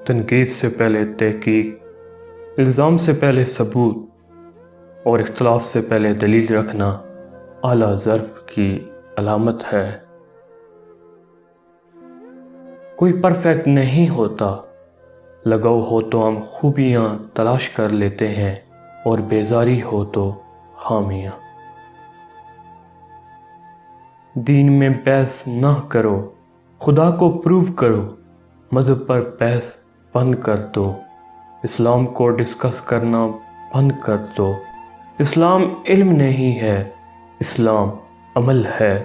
تنقید سے پہلے تحقیق، الزام سے پہلے ثبوت اور اختلاف سے پہلے دلیل رکھنا اعلیٰ ظرف کی علامت ہے۔ کوئی پرفیکٹ نہیں ہوتا، لگاؤ ہو تو ہم خوبیاں تلاش کر لیتے ہیں اور بیزاری ہو تو خامیاں۔ دین میں بحث نہ کرو، خدا کو پروو کرو، مذہب پر بحث بند کر دو، اسلام کو ڈسکس کرنا بند کر دو۔ اسلام علم نہیں ہے، اسلام عمل ہے،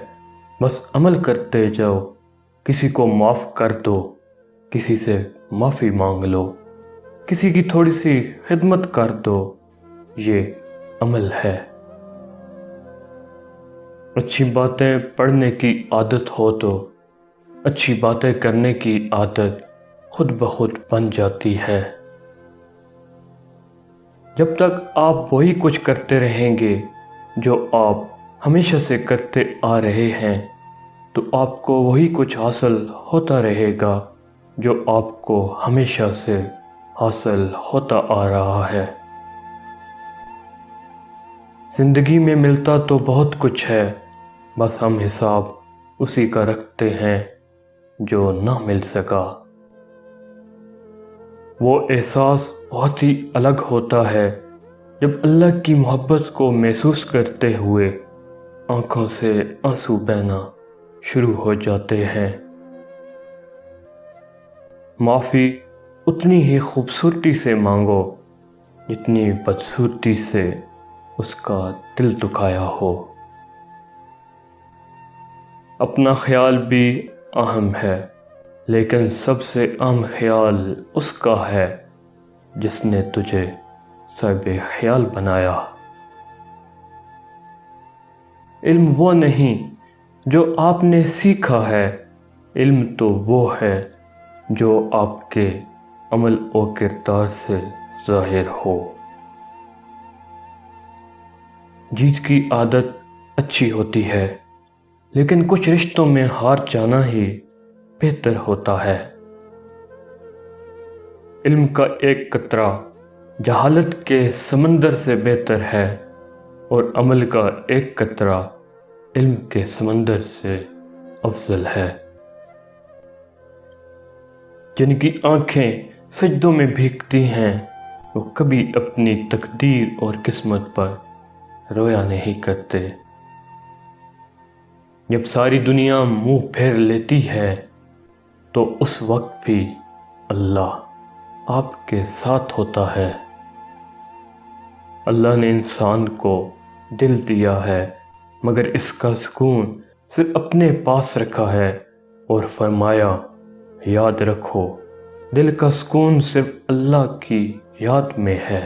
بس عمل کرتے جاؤ۔ کسی کو معاف کر دو، کسی سے معافی مانگ لو، کسی کی تھوڑی سی خدمت کر دو، یہ عمل ہے۔ اچھی باتیں پڑھنے کی عادت ہو تو اچھی باتیں کرنے کی عادت خود بخود بن جاتی ہے۔ جب تک آپ وہی کچھ کرتے رہیں گے جو آپ ہمیشہ سے کرتے آ رہے ہیں تو آپ کو وہی کچھ حاصل ہوتا رہے گا جو آپ کو ہمیشہ سے حاصل ہوتا آ رہا ہے۔ زندگی میں ملتا تو بہت کچھ ہے، بس ہم حساب اسی کا رکھتے ہیں جو نہ مل سکا۔ وہ احساس بہت ہی الگ ہوتا ہے جب اللہ کی محبت کو محسوس کرتے ہوئے آنکھوں سے آنسو بہنا شروع ہو جاتے ہیں۔ معافی اتنی ہی خوبصورتی سے مانگو جتنی بدصورتی سے اس کا دل دکھایا ہو۔ اپنا خیال بھی اہم ہے، لیکن سب سے اہم خیال اس کا ہے جس نے تجھے صاحب خیال بنایا۔ علم وہ نہیں جو آپ نے سیکھا ہے، علم تو وہ ہے جو آپ کے عمل و کردار سے ظاہر ہو۔ جیت کی عادت اچھی ہوتی ہے، لیکن کچھ رشتوں میں ہار جانا ہی بہتر ہوتا ہے۔ علم کا ایک قطرہ جہالت کے سمندر سے بہتر ہے، اور عمل کا ایک قطرہ علم کے سمندر سے افضل ہے۔ جن کی آنکھیں سجدوں میں بھیگتی ہیں وہ کبھی اپنی تقدیر اور قسمت پر رویا نہیں کرتے۔ جب ساری دنیا منہ پھیر لیتی ہے تو اس وقت بھی اللہ آپ کے ساتھ ہوتا ہے۔ اللہ نے انسان کو دل دیا ہے، مگر اس کا سکون صرف اپنے پاس رکھا ہے، اور فرمایا یاد رکھو دل کا سکون صرف اللہ کی یاد میں ہے۔